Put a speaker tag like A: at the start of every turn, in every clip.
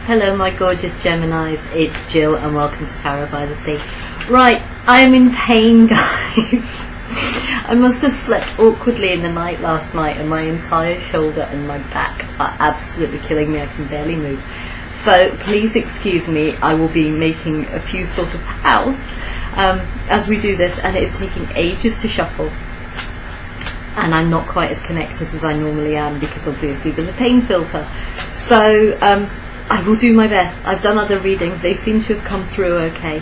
A: Hello my gorgeous Geminis, it's Jill and welcome to Tarot by the Sea. Right, I am in pain guys. I must have slept awkwardly in the night last night and my entire shoulder and my back are absolutely killing me. I can barely move. So please excuse me, I will be making a few sort of pals as we do this, and it is taking ages to shuffle. And I'm not quite as connected as I normally am because obviously there's a pain filter. So I will do my best. I've done other readings, they seem to have come through okay.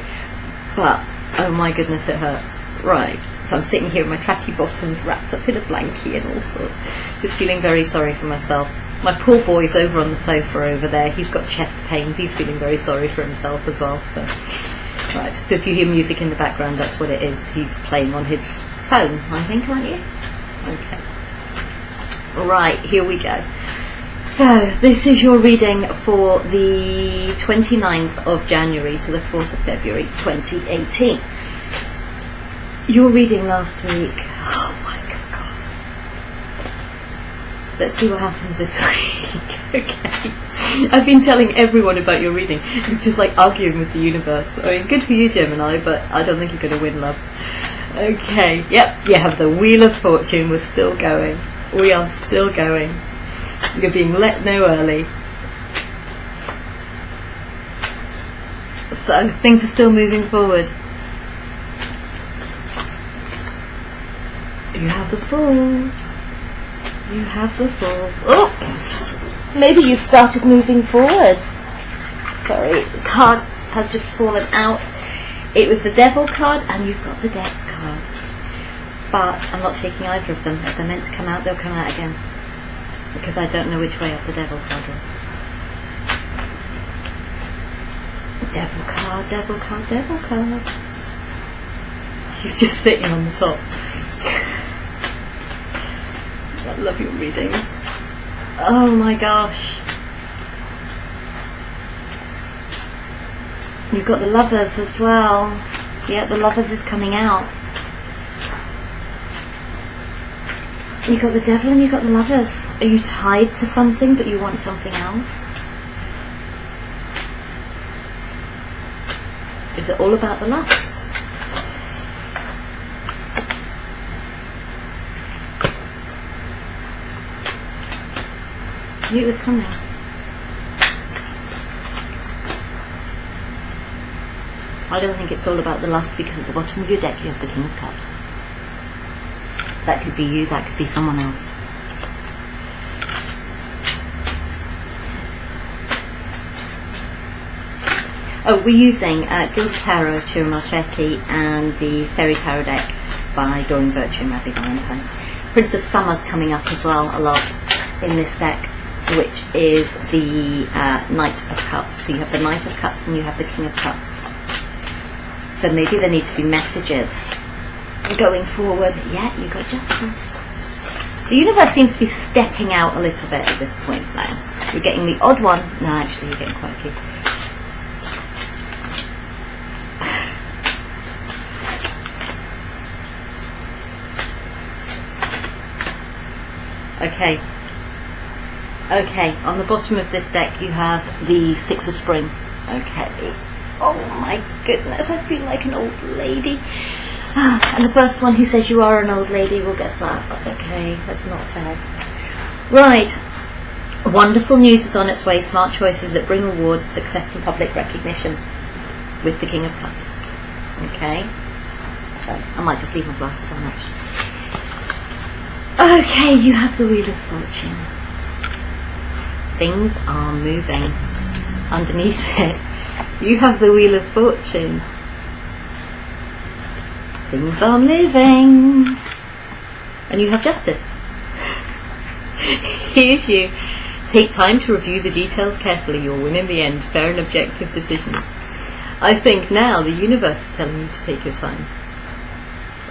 A: But oh my goodness, it hurts. Right, so I'm sitting here in my tracky bottoms wrapped up in a blankie and all sorts. Just feeling very sorry for myself. My poor boy's over on the sofa over there. He's got chest pain. He's feeling very sorry for himself as well. So, right, so if you hear music in the background, that's what it is. He's playing on his phone, I think, aren't you? Okay. Right, here we go. So, this is your reading for the 29th of January to the 4th of February 2018. Your reading last week. Oh my god. Let's see what happens this week. Okay. I've been telling everyone about your reading. It's just like arguing with the universe. I mean, good for you, Gemini, but I don't think you're going to win, love. Okay, yep, you have the Wheel of Fortune. We're still going. We are still going. You're being let know early. So, things are still moving forward. You have the Fool. You have the Fool. Oops! Maybe you've started moving forward. Sorry, the card has just fallen out. It was the Devil card and you've got the Death card. But I'm not taking either of them. If they're meant to come out, they'll come out again. Because I don't know which way up the Devil card is. Devil card, Devil card, Devil card. He's just sitting on the top. I love your reading. Oh my gosh. You've got the Lovers as well. Yeah, the Lovers is coming out. You've got the Devil and you've got the Lovers. Are you tied to something but you want something else? Is it all about the lust? I knew it was coming. I don't think it's all about the lust because at the bottom of your deck you have the King of Cups. That could be you, that could be someone else. Oh, we're using Gilded Tarot, Ciro Marchetti, and the Fairy Tarot deck by Doreen Virtue and Maddie Valentine. Prince of Summer's coming up as well a lot in this deck, which is the Knight of Cups. So you have the Knight of Cups and you have the King of Cups. So maybe there need to be messages going forward. Yeah, you got Justice. The universe seems to be stepping out a little bit at this point now. You're getting the odd one. No, actually you're getting quite a few. Okay. Okay, on the bottom of this deck you have the Six of Spring. Okay. Oh my goodness, I feel like an old lady. And the first one who says you are an old lady will get slapped. Okay, that's not fair. Right. Wonderful news is on its way. Smart choices that bring rewards, success and public recognition with the King of Cups. Okay. So, I might just leave my glasses on actually. Okay, you have the Wheel of Fortune. Things are moving. Underneath it, you have the Wheel of Fortune. Things are moving. And you have Justice. Here's you. Take time to review the details carefully. You'll win in the end. Fair and objective decisions. I think now the universe is telling you to take your time.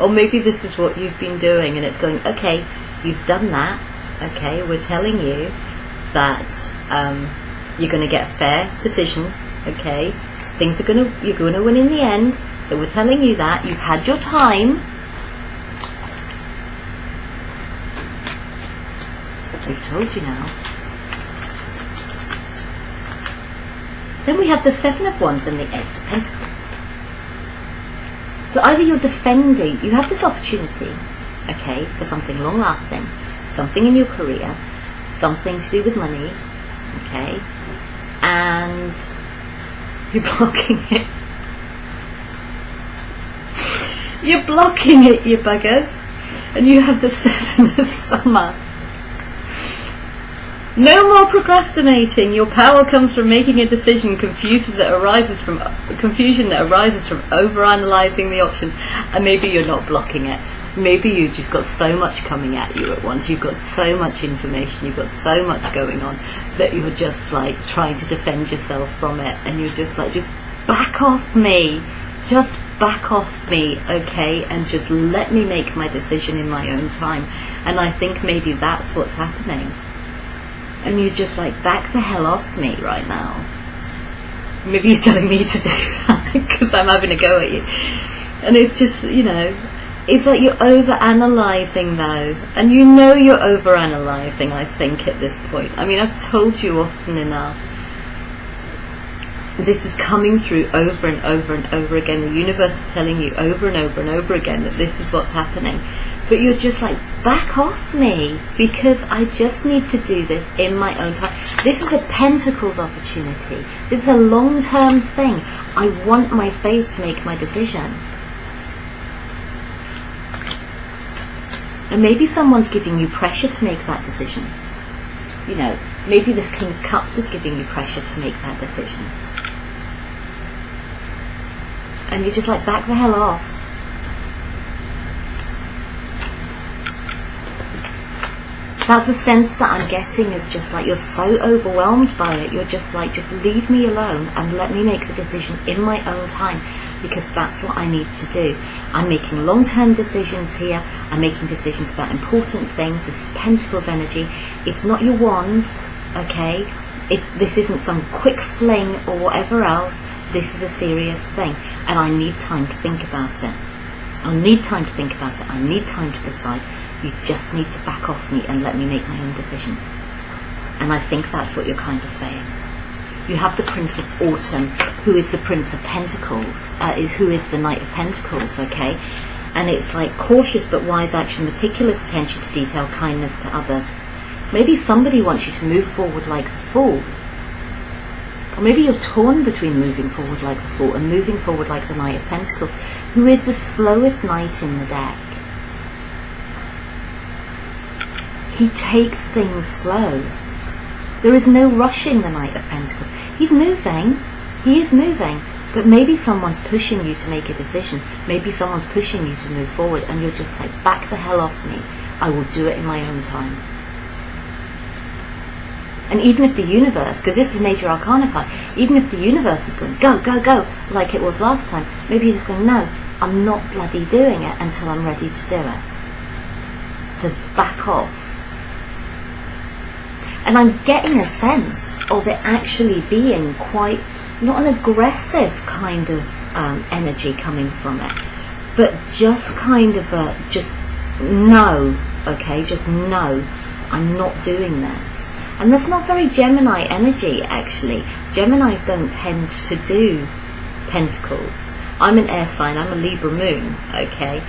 A: Or maybe this is what you've been doing and it's going, okay, you've done that. Okay, we're telling you that you're going to get a fair decision. Okay, you're going to win in the end. So we're telling you that you've had your time. We've told you now. Then we have the Seven of Wands and the Ace of Pentacles. So either you're defending, you have this opportunity, okay, for something long lasting, something in your career, something to do with money, okay, and you're blocking it. You're blocking it, you buggers. And you have the Seven of Summer. No more procrastinating. Your power comes from making a decision. Confusion that arises from overanalyzing the options. And maybe you're not blocking it. Maybe you've just got so much coming at you at once. You've got so much information. You've got so much going on that you're just like trying to defend yourself from it. And you're just like, just back off me. Just back off me, okay, and just let me make my decision in my own time. And I think maybe that's what's happening. And you're just like, back the hell off me right now. Maybe you're telling me to do that because I'm having a go at you. And it's just, you know, it's like you're over-analysing though. And you know you're over-analysing, I think, at this point. I mean, I've told you often enough. This is coming through over and over and over again. The universe is telling you over and over and over again that this is what's happening. But you're just like, back off me, because I just need to do this in my own time. This is a Pentacles opportunity. This is a long-term thing. I want my space to make my decision. And maybe someone's giving you pressure to make that decision. You know, maybe this King of Cups is giving you pressure to make that decision. And you're just like, back the hell off. That's the sense that I'm getting, is just like you're so overwhelmed by it. You're just like, just leave me alone and let me make the decision in my own time, because that's what I need to do. I'm making long-term decisions here. I'm making decisions about important things. This is Pentacles energy. It's not your wands, okay? This isn't some quick fling or whatever else. This is a serious thing, and I need time to think about it. I need time to think about it. I need time to decide. You just need to back off me and let me make my own decisions. And I think that's what you're kind of saying. You have the Prince of Autumn, who is the Prince of Pentacles, who is the Knight of Pentacles, okay? And it's like cautious but wise action, meticulous attention to detail, kindness to others. Maybe somebody wants you to move forward like the Fool. Or maybe you're torn between moving forward like the Fool and moving forward like the Knight of Pentacles, who is the slowest knight in the deck. He takes things slow. There is no rushing the Knight of Pentacles. He's moving. He is moving. But maybe someone's pushing you to make a decision. Maybe someone's pushing you to move forward, and you're just like, back the hell off me. I will do it in my own time. And even if the universe, because this is Major Arcana card, even if the universe is going, go, go, go, like it was last time, maybe you're just going, no, I'm not bloody doing it until I'm ready to do it. So back off. And I'm getting a sense of it actually being quite, not an aggressive kind of energy coming from it, but just kind of a, just no, okay, just no, I'm not doing this. And that's not very Gemini energy, actually. Geminis don't tend to do Pentacles. I'm an air sign, I'm a Libra moon, okay,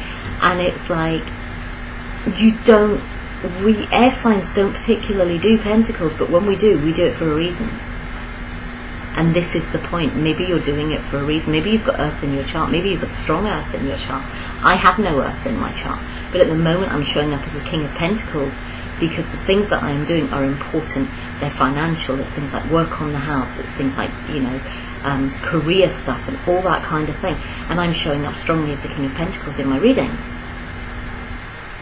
A: and it's like, we air signs don't particularly do Pentacles, but when we do it for a reason. And this is the point. Maybe you're doing it for a reason. Maybe you've got Earth in your chart. Maybe you've got strong Earth in your chart. I have no Earth in my chart, but at the moment I'm showing up as the King of Pentacles because the things that I'm doing are important. They're financial. It's things like work on the house. It's things like, you know, career stuff and all that kind of thing. And I'm showing up strongly as the King of Pentacles in my readings.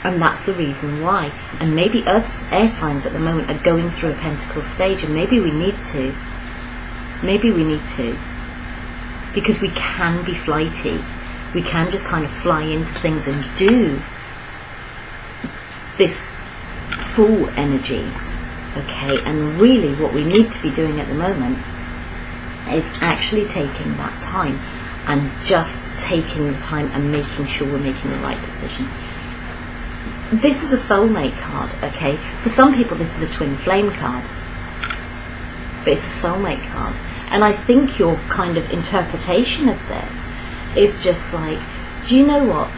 A: And that's the reason why. And maybe Earth's air signs at the moment are going through a Pentacle stage, and maybe we need to. Maybe we need to. Because we can be flighty. We can just kind of fly into things and do this full energy. Okay, and really what we need to be doing at the moment is actually taking that time and just taking the time and making sure we're making the right decision. This is a soulmate card, okay? For some people this is a twin flame card. But it's a soulmate card. And I think your kind of interpretation of this is just like, do you know what?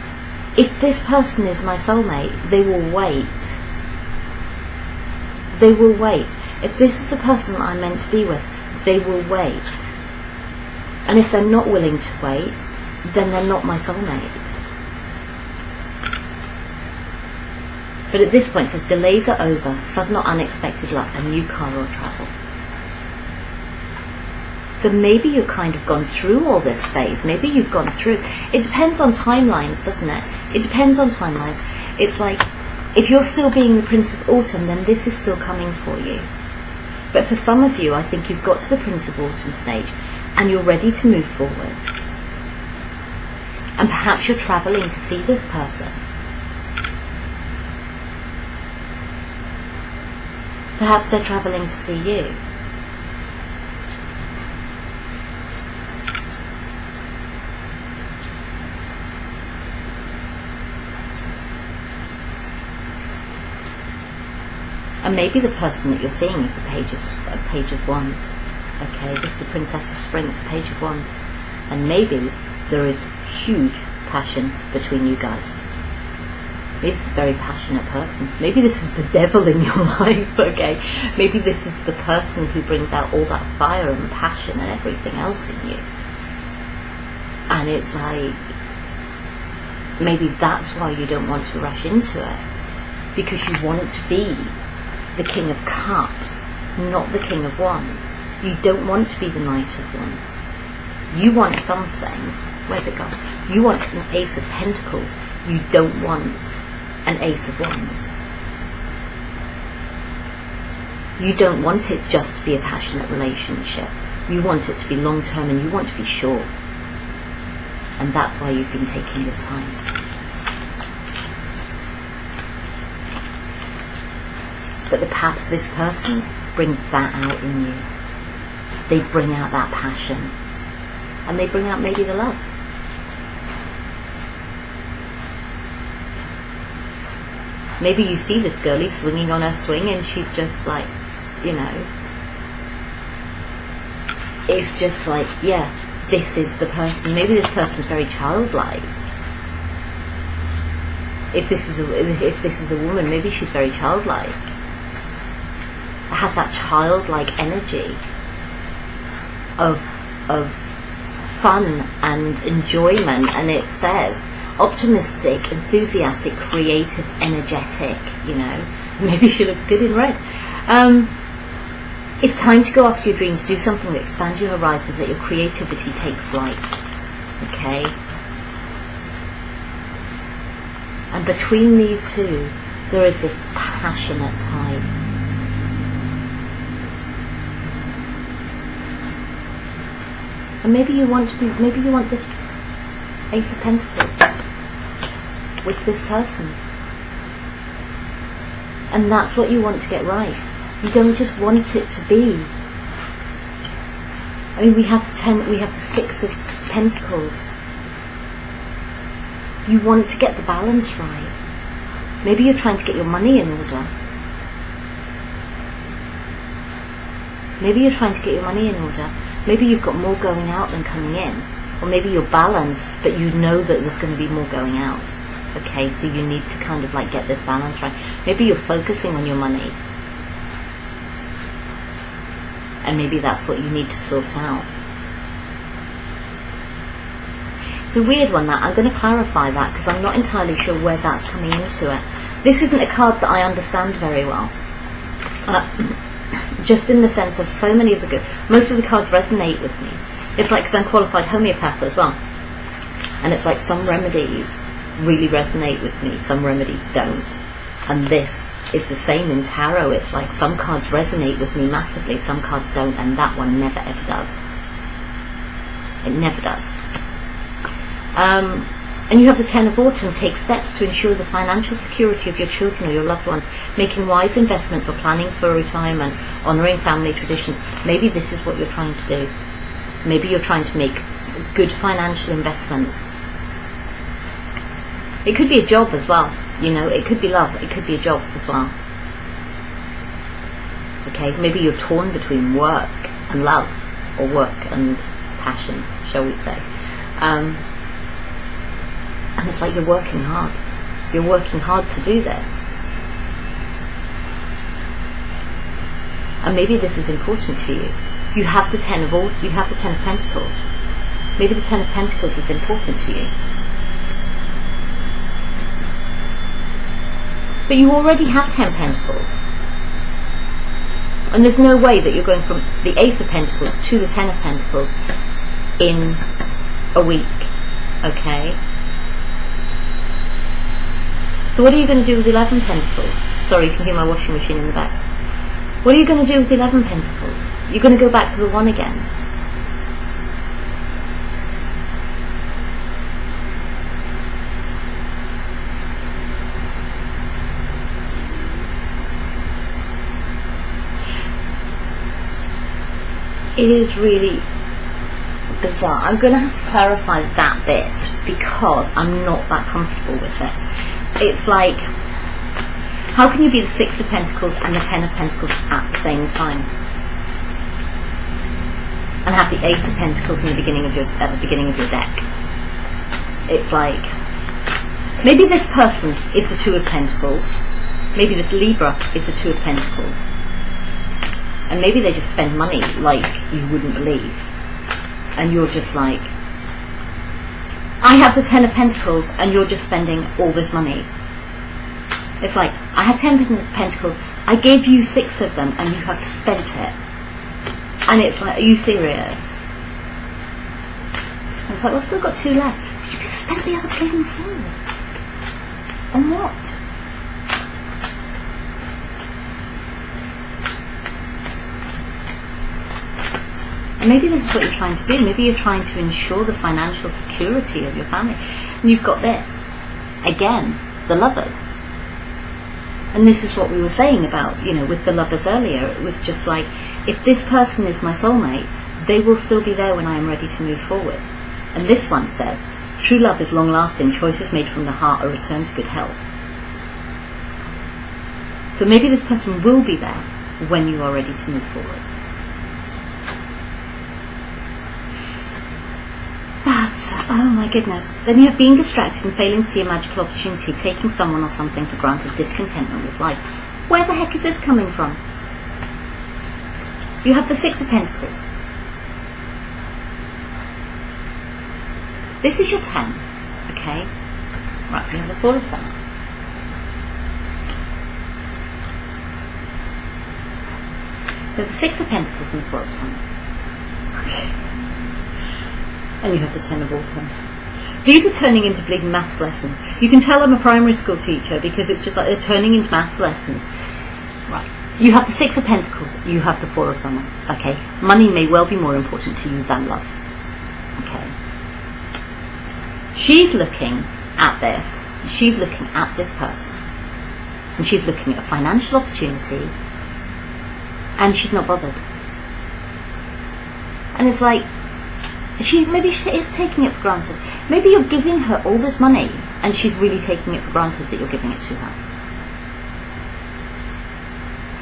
A: If this person is my soulmate, they will wait. They will wait. If this is a person that I'm meant to be with, they will wait. And if they're not willing to wait, then they're not my soulmate. But at this point it says delays are over, sudden or unexpected luck, a new car or travel. So maybe you've kind of gone through all this phase. Maybe you've gone through. It depends on timelines, doesn't it? It depends on timelines. It's like, if you're still being the Prince of Autumn, then this is still coming for you. But for some of you, I think you've got to the Prince of Autumn stage and you're ready to move forward. And perhaps you're travelling to see this person. Perhaps they're travelling to see you. And maybe the person that you're seeing is a page of wands. Okay, this is the Princess of Spring, it's a page of wands. And maybe there is huge passion between you guys. Maybe this is a very passionate person. Maybe this is the devil in your life, okay? Maybe this is the person who brings out all that fire and passion and everything else in you. And it's like, maybe that's why you don't want to rush into it. Because you want to be the King of Cups, not the King of Wands. You don't want to be the Knight of Wands. You want something. Where's it gone? You want an Ace of Pentacles. You don't want an Ace of Wands. You don't want it just to be a passionate relationship. You want it to be long term and you want to be sure. And that's why you've been taking your time. But perhaps this person brings that out in you. They bring out that passion. And they bring out maybe the love. Maybe you see this girlie swinging on her swing and she's just like, you know, it's just like, yeah, this is the person. Maybe this person's very childlike. If this is a woman, maybe she's very childlike. Has that childlike energy of fun and enjoyment, and it says optimistic, enthusiastic, creative, energetic, you know. Maybe she looks good in red. It's time to go after your dreams, do something that expands your horizons, let your creativity take flight. Okay? And between these two, there is this passionate time. And maybe you want this Ace of Pentacles with this person. And that's what you want to get right. You don't just want it to be. I mean, we have the 6 of Pentacles. You want to get the balance right. Maybe you're trying to get your money in order. Maybe you're trying to get your money in order. Maybe you've got more going out than coming in. Or maybe you're balanced, but you know that there's going to be more going out. Okay, so you need to kind of like get this balance right. Maybe you're focusing on your money. And maybe that's what you need to sort out. It's a weird one, that. I'm going to clarify that because I'm not entirely sure where that's coming into it. This isn't a card that I understand very well. Just in the sense of so many of most of the cards resonate with me. It's like, because I'm qualified homeopath as well, and it's like some remedies really resonate with me, some remedies don't. And this is the same in tarot. It's like some cards resonate with me massively, some cards don't, and that one never ever does. It never does. And you have the 10 of Autumn. Take steps to ensure the financial security of your children or your loved ones, making wise investments or planning for retirement, honouring family traditions. Maybe this is what you're trying to do. Maybe you're trying to make good financial investments. It could be a job as well, you know, it could be love, it could be a job as well. Okay, maybe you're torn between work and love. or work and passion, shall we say. And it's like you're working hard. You're working hard to do this. And maybe this is important to you. You have the Ten of Pentacles. Maybe the Ten of Pentacles is important to you. But you already have 10 Pentacles. And there's no way that you're going from the Ace of Pentacles to the Ten of Pentacles in a week. Okay? So what are you going to do with 11 Pentacles? Sorry, you can hear my washing machine in the back. What are you going to do with 11 Pentacles? You're going to go back to the 1 again. It is really bizarre. I'm going to have to clarify that bit because I'm not that comfortable with it. It's like, how can you be the Six of Pentacles and the Ten of Pentacles at the same time? And have the Eight of Pentacles in the beginning of your, at the beginning of your deck? It's like, maybe this person is the Two of Pentacles. Maybe this Libra is the Two of Pentacles. And maybe they just spend money like you wouldn't believe. And you're just like, I have the Ten of Pentacles and you're just spending all this money. It's like, I have 10 Pentacles, I gave you 6 of them and you have spent it. And it's like, are you serious? And it's like, well, I've still got 2 left. But you spent the other bleeding 4. On what? Maybe this is what you're trying to do. Maybe you're trying to ensure the financial security of your family. And you've got this. Again, the Lovers. And this is what we were saying about, you know, with the Lovers earlier. It was just like, if this person is my soulmate, they will still be there when I am ready to move forward. And this one says, true love is long-lasting. Choices made from the heart are returned to good health. So maybe this person will be there when you are ready to move forward. Oh my goodness. Then you have been distracted and failing to see a magical opportunity, taking someone or something for granted, discontentment with life. Where the heck is this coming from? You have the Six of Pentacles. This is your 10, okay? Right, you have the Four of Swords. There's the Six of Pentacles and the Four of Swords. Okay. And you have the Ten of Autumn. These are turning into big maths lessons. You can tell I'm a primary school teacher because it's just like they're turning into maths lessons. Right. You have the Six of Pentacles. You have the Four of Swords. Okay. Money may well be more important to you than love. Okay. She's looking at this. She's looking at this person. And she's looking at a financial opportunity. And she's not bothered. And it's like, maybe she is taking it for granted. Maybe you're giving her all this money and she's really taking it for granted that you're giving it to her.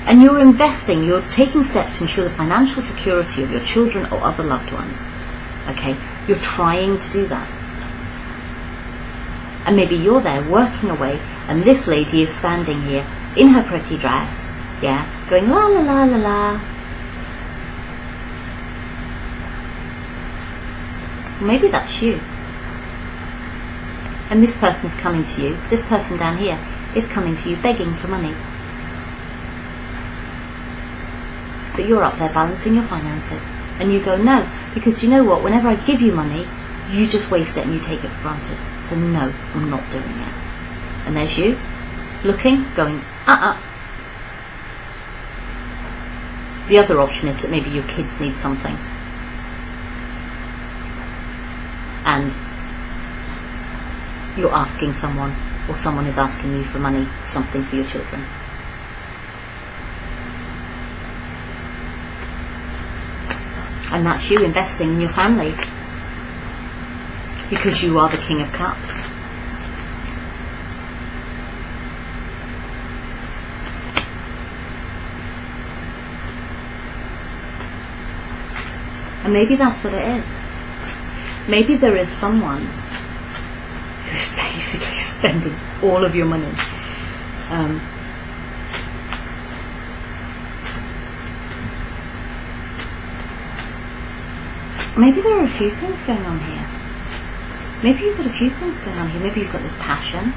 A: And you're investing, you're taking steps to ensure the financial security of your children or other loved ones. Okay? You're trying to do that. And maybe you're there working away and this lady is standing here in her pretty dress, yeah, going la la la la la. Maybe that's you. And this person's coming to you, this person down here is coming to you begging for money. But you're up there balancing your finances. And you go, no, because you know what, whenever I give you money, you just waste it and you take it for granted. So no, I'm not doing it. And there's you, looking, going, The other option is that maybe your kids need something. And you're asking someone, or someone is asking you for money, something for your children. And that's you investing in your family. Because you are the King of Cups. And maybe that's what it is. Maybe there is someone who's basically spending all of your money. Maybe there are a few things going on here. Maybe you've got a few things going on here. Maybe you've got this passion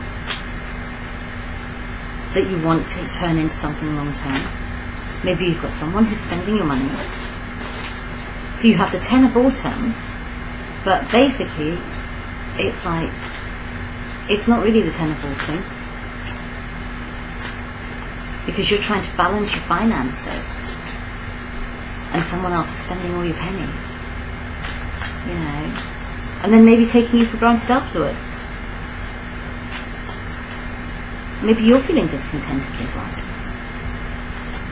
A: that you want to turn into something long term. Maybe you've got someone who's spending your money. You have the 10 of autumn, but basically it's like, it's not really the 10 of autumn, because you're trying to balance your finances and someone else is spending all your pennies, you know, and then maybe taking you for granted afterwards. Maybe you're feeling discontented with life.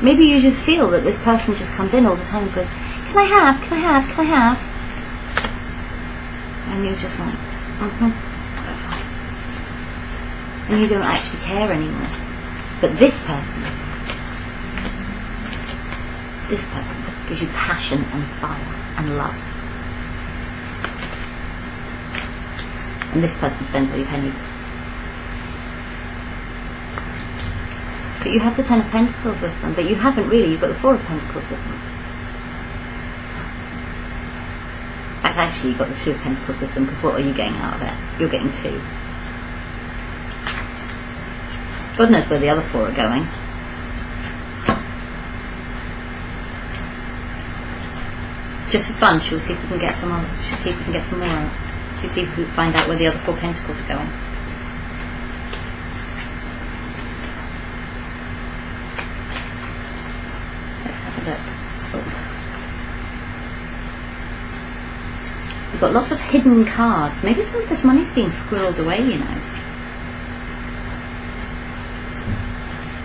A: Maybe you just feel that this person just comes in all the time and goes, can I have, can I have, can I have? And you're just like, and you don't actually care anymore. But this person gives you passion and fire and love. And this person spends all your pennies. But you have the 10 of Pentacles with them, but you haven't really. You've got the 4 of Pentacles with them. Actually, you've got the 2 of Pentacles with them, because what are you getting out of it? You're getting 2. God knows where the other 4 are going. Just for fun, she'll see if we can get some others. She'll see if we can get some more out. She'll see if we can find out where the other 4 Pentacles are going. Let's have a look. Oh. We've got lots of hidden cards. Maybe some of this money's being squirreled away, you know.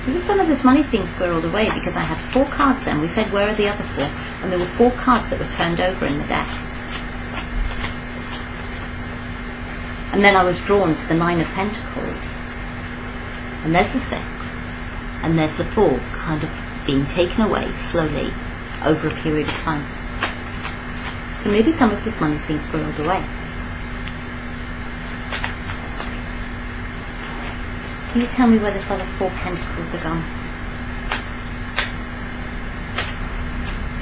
A: Maybe some of this money's being squirreled away, because I had 4 cards then. We said, where are the other 4? And there were 4 cards that were turned over in the deck. And then I was drawn to the 9 of Pentacles. And there's the 6. And there's the 4 kind of being taken away slowly over a period of time. So maybe some of this money's being squirreled away. Can you tell me where this other 4 Pentacles are gone?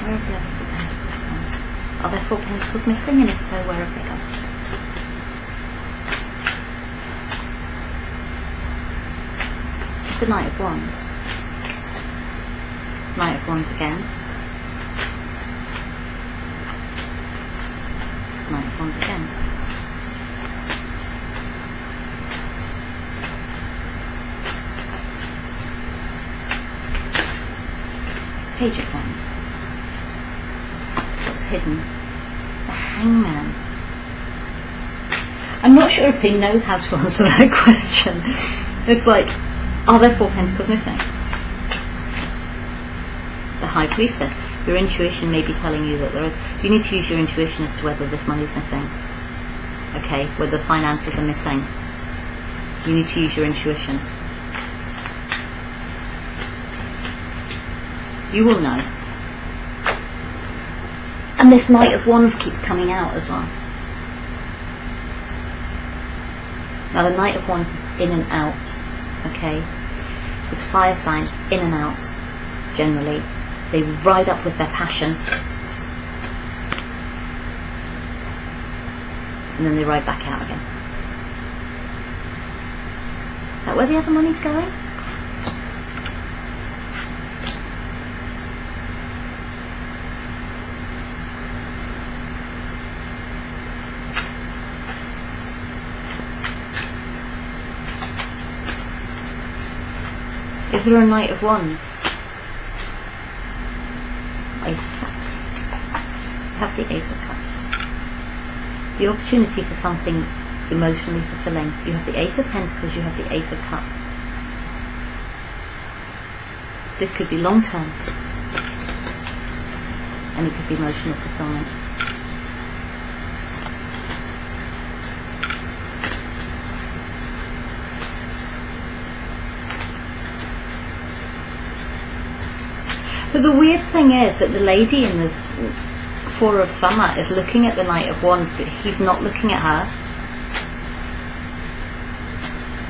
A: Where have the other 4 Pentacles gone? Are there 4 Pentacles missing? And if so, where have they gone? It's the Knight of Wands. Knight of Wands again. Knight of Wands again. Page of Wands. What's hidden? The Hangman. I'm not sure if they know how to answer that question. It's like, are there 4 Pentacles missing? The High Priestess. Your intuition may be telling you that there is. You need to use your intuition as to whether this money's missing. Okay, whether the finances are missing. You need to use your intuition. You will know. And this Knight of Wands keeps coming out as well. Now the Knight of Wands is in and out. Okay? It's fire signs, in and out, generally. They ride up with their passion, and then they ride back out again. Is that where the other money's going? Is there a Knight of Wands? Ace of Cups. You have the Ace of Cups. The opportunity for something emotionally fulfilling. You have the Ace of Pentacles, you have the Ace of Cups. This could be long term, and it could be emotional fulfillment. But the weird thing is that the lady in the Four of Summer is looking at the Knight of Wands, but he's not looking at her.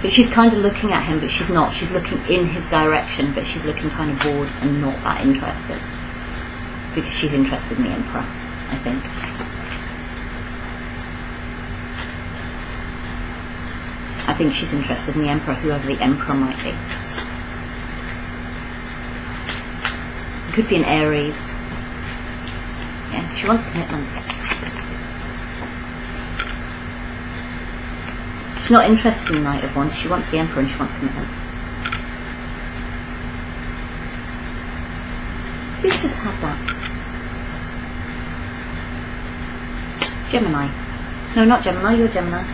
A: But she's kind of looking at him, but she's not. She's looking in his direction, but she's looking kind of bored and not that interested. Because she's interested in the Emperor, I think. I think she's interested in the Emperor, whoever the Emperor might be. It could be an Aries. Yeah, she wants commitment. She's not interested in the Knight of Wands. She wants the Emperor and she wants commitment. Who's just had that? Gemini. No, not Gemini. You're Gemini.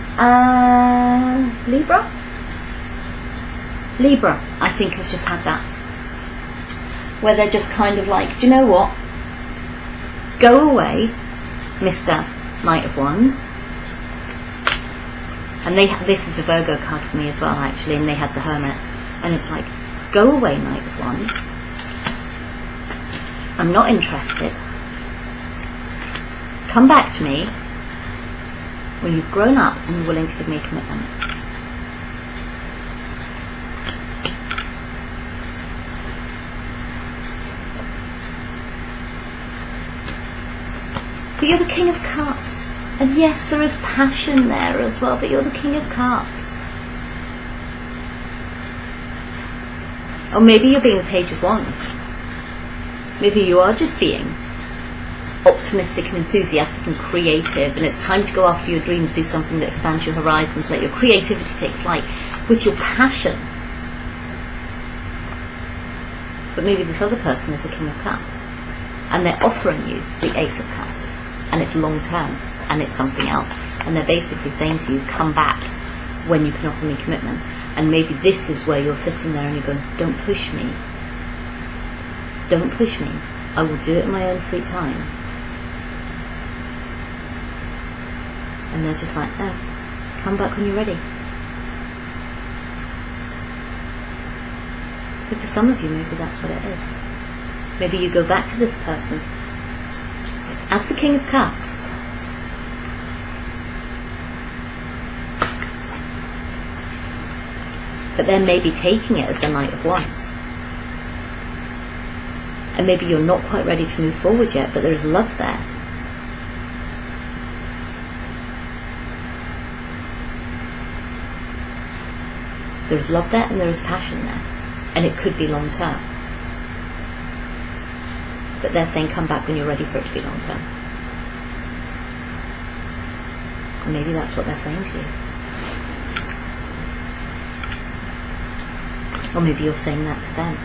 A: Libra? Libra, I think, has just had that. Where they're just kind of like, do you know what? Go away, Mr. Knight of Wands. And this is a Virgo card for me as well, actually, and they had the Hermit. And it's like, go away, Knight of Wands. I'm not interested. Come back to me when you've grown up and you're willing to give me a commitment. But you're the King of Cups. And yes, there is passion there as well, but you're the King of Cups. Or maybe you're being the Page of Wands. Maybe you are just being optimistic and enthusiastic and creative, and it's time to go after your dreams, do something that expands your horizons, let your creativity take flight with your passion. But maybe this other person is the King of Cups, and they're offering you the Ace of Cups, and it's long term, and it's something else, and they're basically saying to you, come back when you can offer me commitment. And maybe this is where you're sitting there and you're going, don't push me. Don't push me. I will do it in my own sweet time. And they're just like, oh, come back when you're ready. But for some of you, maybe that's what it is. Maybe you go back to this person as the King of Cups. But then maybe taking it as the Knight of Wands. And maybe you're not quite ready to move forward yet, but there is love there. There is love there and there is passion there. And it could be long term. But they're saying come back when you're ready for it to be long term. And maybe that's what they're saying to you. Or maybe you're saying that to them.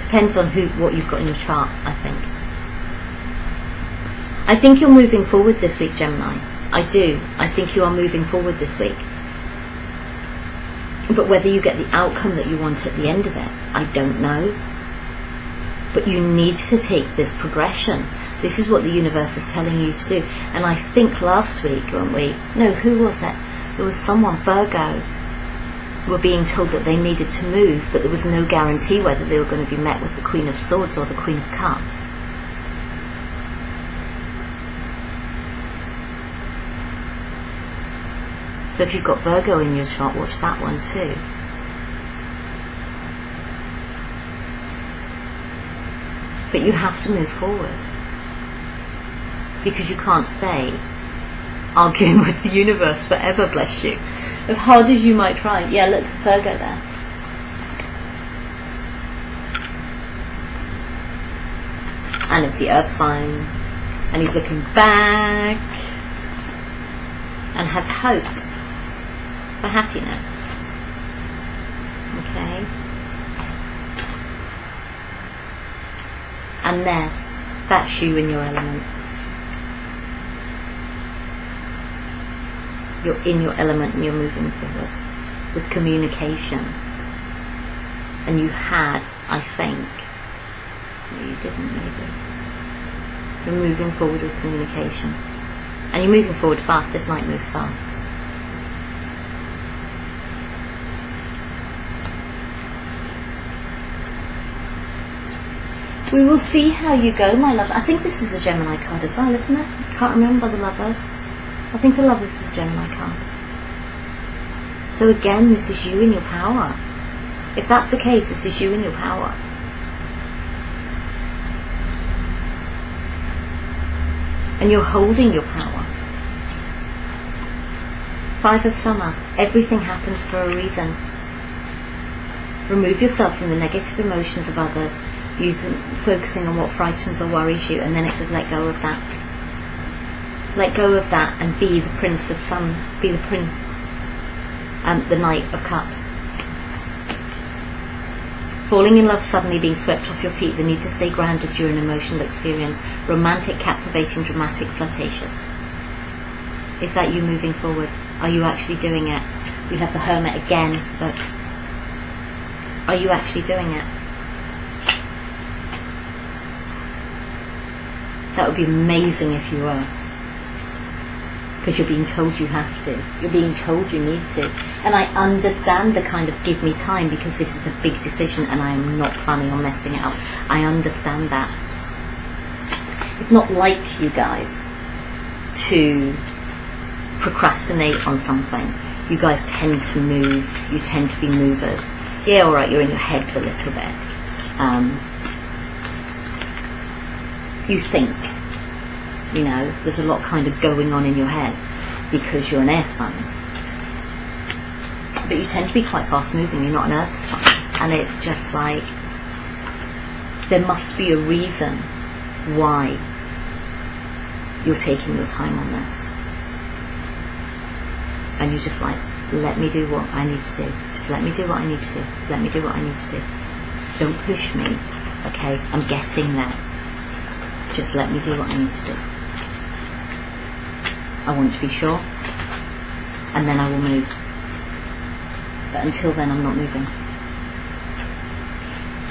A: Depends on what you've got in your chart, I think. I think you're moving forward this week, Gemini. I do. I think you are moving forward this week. But whether you get the outcome that you want at the end of it, I don't know. But you need to take this progression. This is what the universe is telling you to do. And I think last week, weren't we? No, who was it? It was someone, Virgo, were being told that they needed to move, but there was no guarantee whether they were going to be met with the Queen of Swords or the Queen of Cups. So if you've got Virgo in your chart, watch that one too. But you have to move forward. Because you can't stay arguing with the universe forever, bless you. As hard as you might try. Yeah, look, Virgo there. And it's the Earth sign. And he's looking back. And has hope for happiness. Okay. And there, that's you in your element. You're in your element and you're moving forward with communication. And you had, I think, no, you didn't maybe. You're moving forward with communication. And you're moving forward fast. This night moves fast. We will see how you go, my love. I think this is a Gemini card as well, isn't it? Can't remember the Lovers. I think the Lovers is a Gemini card. So again, this is you in your power. If that's the case, this is you in your power. And you're holding your power. 5 of Summer. Everything happens for a reason. Remove yourself from the negative emotions of others, focusing on what frightens or worries you, and then it says let go of that. Let go of that and be the Prince of Sun, be the Prince, and the Knight of Cups. Falling in love, suddenly being swept off your feet, the need to stay grounded during an emotional experience, romantic, captivating, dramatic, flirtatious. Is that you moving forward? Are you actually doing it? We have the Hermit again, but are you actually doing it? That would be amazing if you were. Because you're being told you have to. You're being told you need to. And I understand the kind of give me time, because this is a big decision and I am not planning on messing it up. I understand that. It's not like you guys to procrastinate on something. You guys tend to move. You tend to be movers. Yeah, alright, you're in your heads a little bit. You think. You know, there's a lot kind of going on in your head because you're an air sign. But you tend to be quite fast moving, you're not an earth sign. And it's just like, there must be a reason why you're taking your time on this. And you're just like, let me do what I need to do. Just let me do what I need to do. Let me do what I need to do. Don't push me, okay? I'm getting there. Just let me do what I need to do. I want to be sure, and then I will move. But until then, I'm not moving.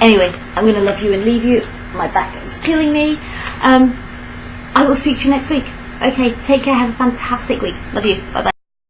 A: Anyway, I'm going to love you and leave you. My back is killing me. I will speak to you next week. Okay, take care. Have a fantastic week. Love you. Bye-bye.